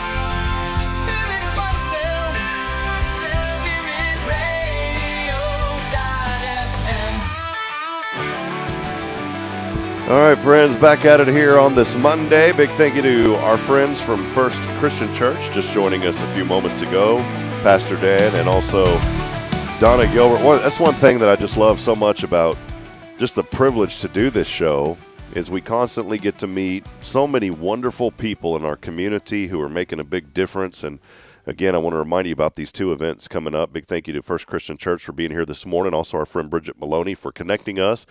All right, friends, back at it here on this Monday. Big thank you to our friends from First Christian Church just joining us a few moments ago. Pastor Dan and also Donna Gilbert. That's one thing that I just love so much about just the privilege to do this show is we constantly get to meet so many wonderful people in our community who are making a big difference. And again, I want to remind you about these two events coming up. Big thank you to First Christian Church for being here this morning. Also our friend Bridget Maloney for connecting us.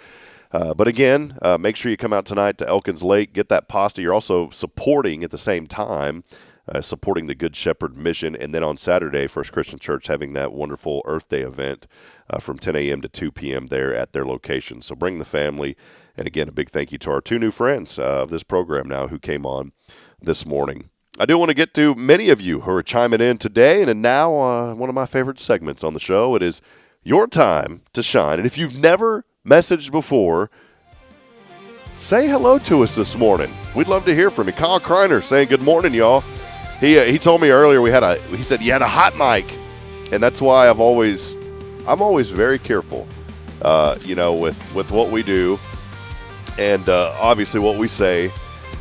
But again, make sure you come out tonight to Elkins Lake, get that pasta. You're also supporting at the same time, supporting the Good Shepherd mission. And then on Saturday, First Christian Church having that wonderful Earth Day event from 10 a.m. to 2 p.m. there at their location. So bring the family. And again, a big thank you to our two new friends of this program now who came on this morning. I do want to get to many of you who are chiming in today. And now one of my favorite segments on the show. It is your time to shine. And if you've never messaged before, say hello to us this morning. We'd love to hear from you. Kyle Kreiner saying good morning, y'all. He told me earlier he said you had a hot mic, and that's why I'm always very careful, with what we do, and obviously what we say.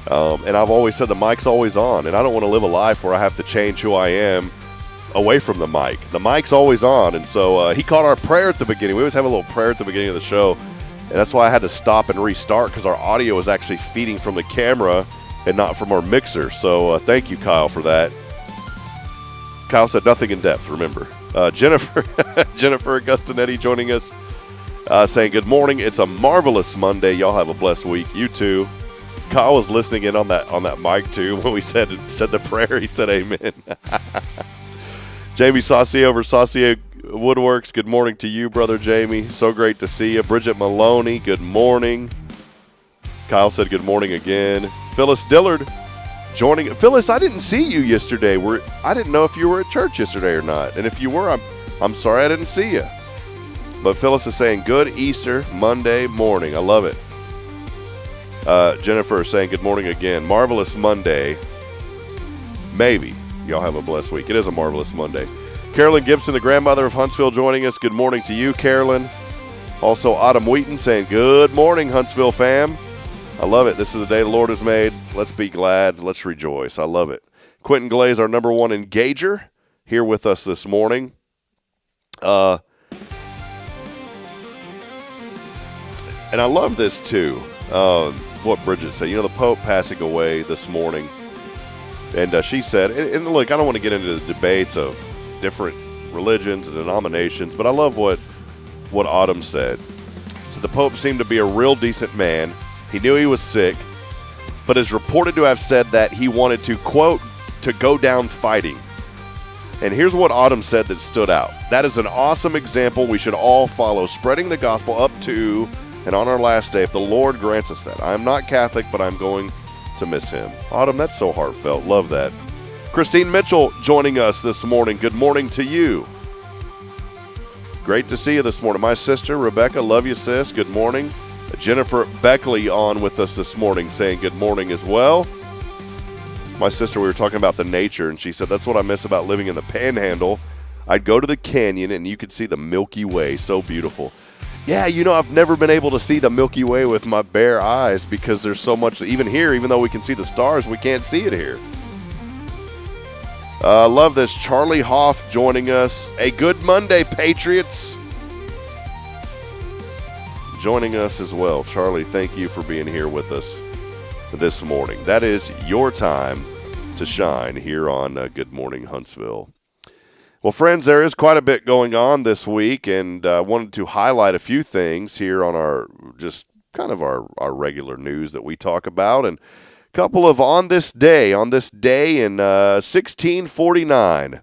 And I've always said the mic's always on, and I don't want to live a life where I have to change who I am away from the mic. The mic's always on, and so he caught our prayer at the beginning. We always have a little prayer at the beginning of the show, and that's why I had to stop and restart because our audio is actually feeding from the camera and not from our mixer. So thank you, Kyle, for that. Kyle said nothing in depth, remember. Jennifer Augustinetti joining us, saying good morning. It's a marvelous Monday. Y'all have a blessed week. You too. Kyle was listening in on that mic too when we said the prayer. He said amen. Jamie Saucier over Saucier Woodworks, good morning to you, Brother Jamie. So great to see you. Bridget Maloney, good morning. Kyle said good morning again. Phyllis Dillard joining. Phyllis, I didn't see you yesterday. I didn't know if you were at church yesterday or not. And if you were, I'm sorry I didn't see you. But Phyllis is saying good Easter Monday morning. I love it. Jennifer is saying good morning again. Marvelous Monday. Maybe. Y'all have a blessed week. It is a marvelous Monday. Carolyn Gibson, the grandmother of Huntsville, joining us. Good morning to you, Carolyn. Also, Autumn Wheaton saying, good morning, Huntsville fam. I love it. This is the day the Lord has made. Let's be glad. Let's rejoice. I love it. Quentin Glaze, our number one engager, here with us this morning. And I love this, too, what Bridget said. You know, the Pope passing away this morning. And she said, and look, I don't want to get into the debates of different religions and denominations, but I love what Autumn said. So the Pope seemed to be a real decent man. He knew he was sick, but is reported to have said that he wanted to, quote, to go down fighting. And here's what Autumn said that stood out. That is an awesome example we should all follow, spreading the gospel up to and on our last day, if the Lord grants us that. I'm not Catholic, but I'm going to miss him. Autumn, that's so heartfelt. Love that. Christine Mitchell joining us this morning. Good morning to you. Great to see you this morning. My sister, Rebecca, love you, sis. Good morning. Jennifer Beckley on with us this morning saying good morning as well. My sister, we were talking about the nature, and she said, that's what I miss about living in the Panhandle. I'd go to the canyon, and you could see the Milky Way. So beautiful. Yeah, you know, I've never been able to see the Milky Way with my bare eyes because there's so much, even here, even though we can see the stars, we can't see it here. Love this. Charlie Hoff joining us. A good Monday, Patriots. Joining us as well. Charlie, thank you for being here with us this morning. That is your time to shine here on Good Morning Huntsville. Well, friends, there is quite a bit going on this week, and I wanted to highlight a few things here on our our regular news that we talk about, and a couple of on this day in 1649,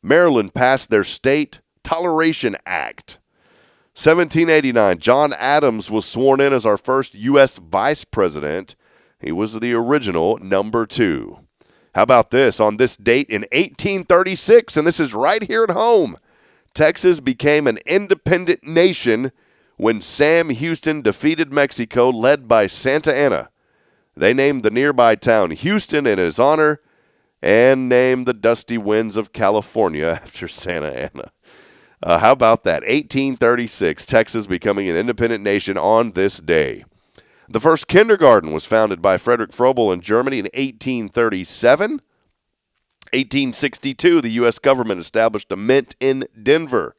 Maryland passed their State Toleration Act. 1789, John Adams was sworn in as our first U.S. vice president. He was the original number 2. How about this? On this date in 1836, and this is right here at home, Texas became an independent nation when Sam Houston defeated Mexico, led by Santa Anna. They named the nearby town Houston in his honor and named the dusty winds of California after Santa Anna. How about that? 1836, Texas becoming an independent nation on this day. The first kindergarten was founded by Frederick Froebel in Germany in 1837. 1862, the U.S. government established a mint in Denver.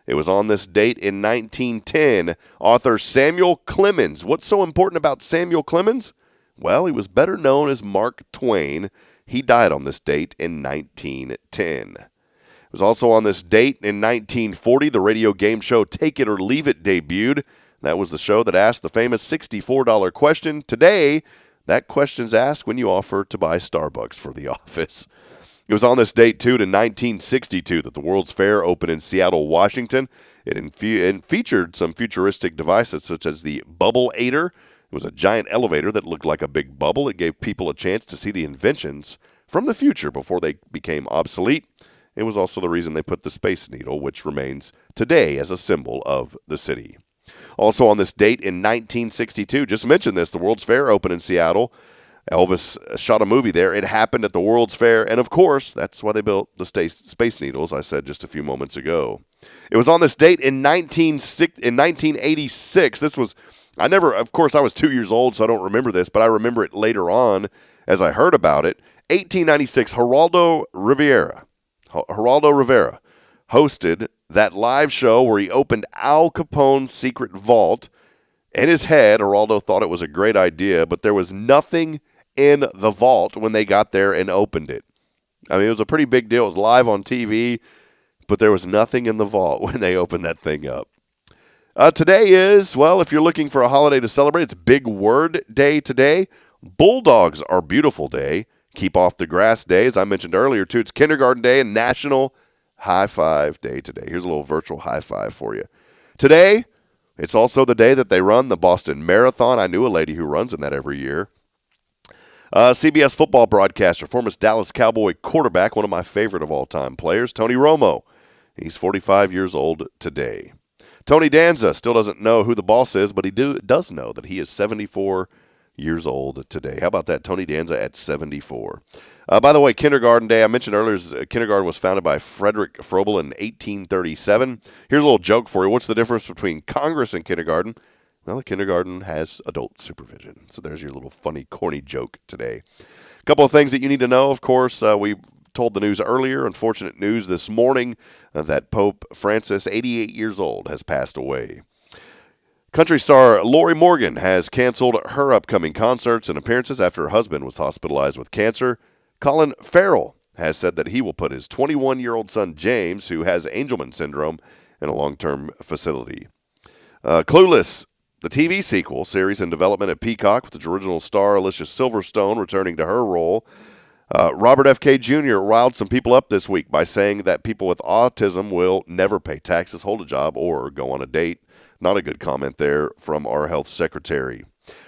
It was on this date in 1910, author Samuel Clemens. What's so important about Samuel Clemens? Well, he was better known as Mark Twain. He died on this date in 1910. It was also on this date in 1940, the radio game show Take It or Leave It debuted. That was the show that asked the famous $64 question. Today, that question's asked when you offer to buy Starbucks for the office. It was on this date, too, to 1962 that the World's Fair opened in Seattle, Washington. It featured some futuristic devices such as the Bubble-Ator. It was a giant elevator that looked like a big bubble. It gave people a chance to see the inventions from the future before they became obsolete. It was also the reason they put the Space Needle, which remains today as a symbol of the city. Also on this date in 1962, just mentioned this, the World's Fair opened in Seattle. Elvis shot a movie there. It happened at the World's Fair, and of course, that's why they built the Space Needles, I said just a few moments ago. It was on this date in 1986. This was, of course, I was 2 years old, so I don't remember this, but I remember it later on as I heard about it. 1896, Geraldo Rivera hosted that live show where he opened Al Capone's secret vault. In his head, Geraldo thought it was a great idea, but there was nothing in the vault when they got there and opened it. I mean, it was a pretty big deal. It was live on TV, but there was nothing in the vault when they opened that thing up. Today is, well, if you're looking for a holiday to celebrate, it's Big Word Day today. Bulldogs are beautiful day. Keep off the grass day, as I mentioned earlier, too. It's Kindergarten Day and National High Five Day today. Here's a little virtual high five for you. Today, it's also the day that they run the Boston Marathon. I knew a lady who runs in that every year. CBS football broadcaster, former Dallas Cowboy quarterback, one of my favorite of all-time players, Tony Romo. He's 45 years old today. Tony Danza still doesn't know who the boss is, but he does know that he is 74 years old today. How about that? Tony Danza at 74. By the way, Kindergarten Day, I mentioned earlier, kindergarten was founded by Frederick Froebel in 1837. Here's a little joke for you. What's the difference between Congress and kindergarten? Well, the kindergarten has adult supervision. So there's your little funny, corny joke today. A couple of things that you need to know. Of course, we told the news earlier. Unfortunate news this morning that Pope Francis, 88 years old, has passed away. Country star Lori Morgan has canceled her upcoming concerts and appearances after her husband was hospitalized with cancer. Colin Farrell has said that he will put his 21-year-old son James, who has Angelman syndrome, in a long-term facility. Clueless, the TV sequel series in development at Peacock with its original star Alicia Silverstone returning to her role. Robert F. K. Jr. riled some people up this week by saying that people with autism will never pay taxes, hold a job, or go on a date. Not a good comment there from our health secretary.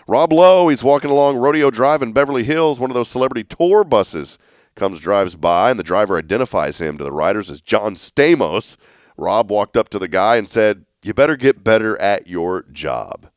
Rob Lowe, he's walking along Rodeo Drive in Beverly Hills. One of those celebrity tour buses drives by, and the driver identifies him to the riders as John Stamos. Rob walked up to the guy and said, "You better get better at your job."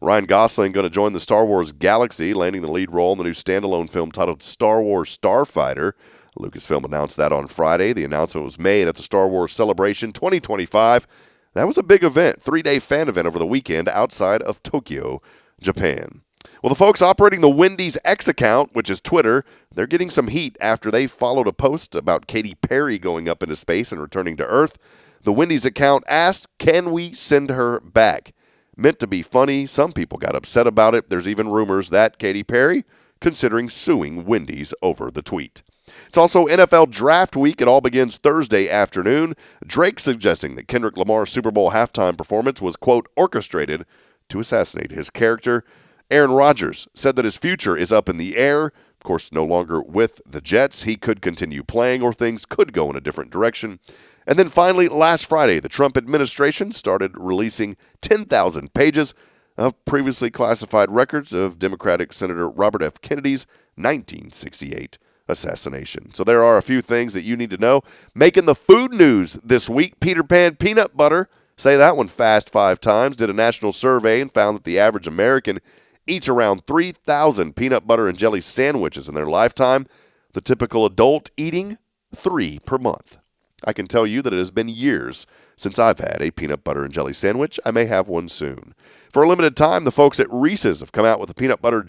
Ryan Gosling going to join the Star Wars galaxy, landing the lead role in the new standalone film titled Star Wars Starfighter. Lucasfilm announced that on Friday. The announcement was made at the Star Wars Celebration 2025. That was a big event, 3-day fan event over the weekend outside of Tokyo, Japan. Well, the folks operating the Wendy's X account, which is Twitter, they're getting some heat after they followed a post about Katy Perry going up into space and returning to Earth. The Wendy's account asked, "Can we send her back?" Meant to be funny. Some people got upset about it. There's even rumors that Katy Perry considering suing Wendy's over the tweet. It's also NFL Draft Week. It all begins Thursday afternoon. Drake suggesting that Kendrick Lamar's Super Bowl halftime performance was, quote, orchestrated to assassinate his character. Aaron Rodgers said that his future is up in the air. Of course, no longer with the Jets. He could continue playing or things could go in a different direction. And then finally, last Friday, the Trump administration started releasing 10,000 pages of previously classified records of Democratic Senator Robert F. Kennedy's 1968 assassination. So there are a few things that you need to know. Making the food news this week, Peter Pan peanut butter, say that one fast 5 times, did a national survey and found that the average American eats around 3,000 peanut butter and jelly sandwiches in their lifetime. The typical adult eating 3 per month. I can tell you that it has been years since I've had a peanut butter and jelly sandwich. I may have one soon. For a limited time, the folks at Reese's have come out with a peanut butter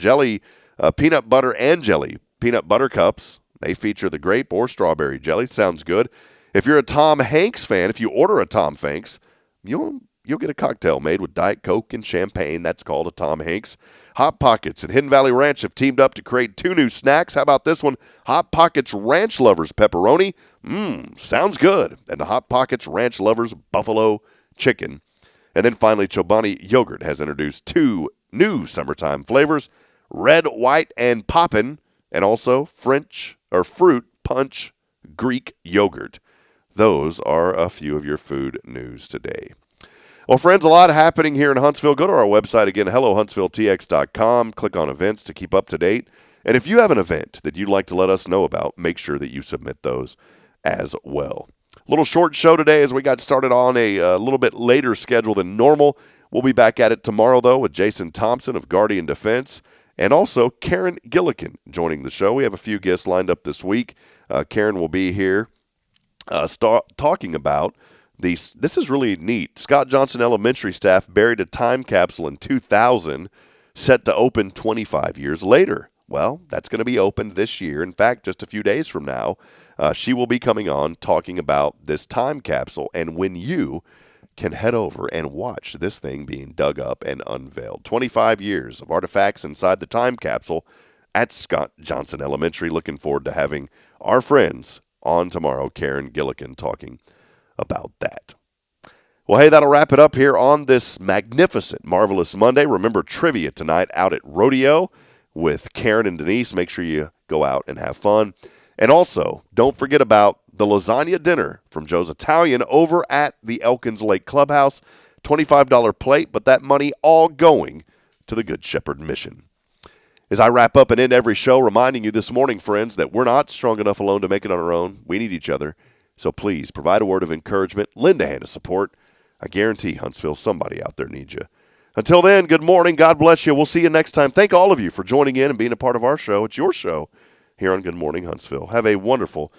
and jelly peanut butter cups. They feature the grape or strawberry jelly. Sounds good. If you're a Tom Hanks fan, if you order a Tom Hanks, you'll get a cocktail made with Diet Coke and champagne. That's called a Tom Hanks. Hot Pockets and Hidden Valley Ranch have teamed up to create 2 new snacks. How about this one? Hot Pockets Ranch Lovers Pepperoni. Sounds good. And the Hot Pockets Ranch Lovers Buffalo Chicken. And then finally, Chobani Yogurt has introduced 2 new summertime flavors, Red, White, and Poppin', and also French or Fruit Punch Greek Yogurt. Those are a few of your food news today. Well, friends, a lot happening here in Huntsville. Go to our website again, hellohuntsvilletx.com. Click on events to keep up to date. And if you have an event that you'd like to let us know about, make sure that you submit those as well. A little short show today as we got started on a little bit later schedule than normal. We'll be back at it tomorrow, though, with Jason Thompson of Guardian Defense and also Karen Gillikin joining the show. We have a few guests lined up this week. Karen will be here talking about this is really neat. Scott Johnson Elementary staff buried a time capsule in 2000 set to open 25 years later. Well, that's going to be opened this year. In fact, just a few days from now, she will be coming on talking about this time capsule and when you can head over and watch this thing being dug up and unveiled. 25 years of artifacts inside the time capsule at Scott Johnson Elementary. Looking forward to having our friends on tomorrow, Karen Gillikin, talking about that. Well, hey, that'll wrap it up here on this magnificent, marvelous Monday. Remember, trivia tonight out at Rodeo with Karen and Denise. Make sure you go out and have fun. And also, don't forget about the lasagna dinner from Joe's Italian over at the Elkins Lake Clubhouse. $25 plate, but that money all going to the Good Shepherd Mission. As I wrap up and end every show, reminding you this morning, friends, that we're not strong enough alone to make it on our own. We need each other. So please provide a word of encouragement, lend a hand of support. I guarantee, Huntsville, somebody out there needs you. Until then, good morning. God bless you. We'll see you next time. Thank all of you for joining in and being a part of our show. It's your show here on Good Morning Huntsville. Have a wonderful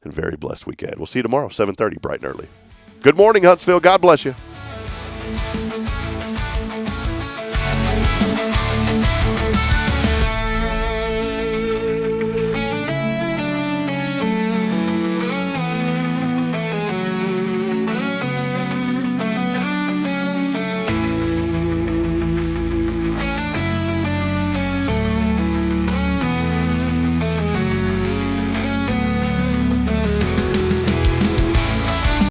and very blessed weekend. We'll see you tomorrow, 7:30, bright and early. Good morning, Huntsville. God bless you.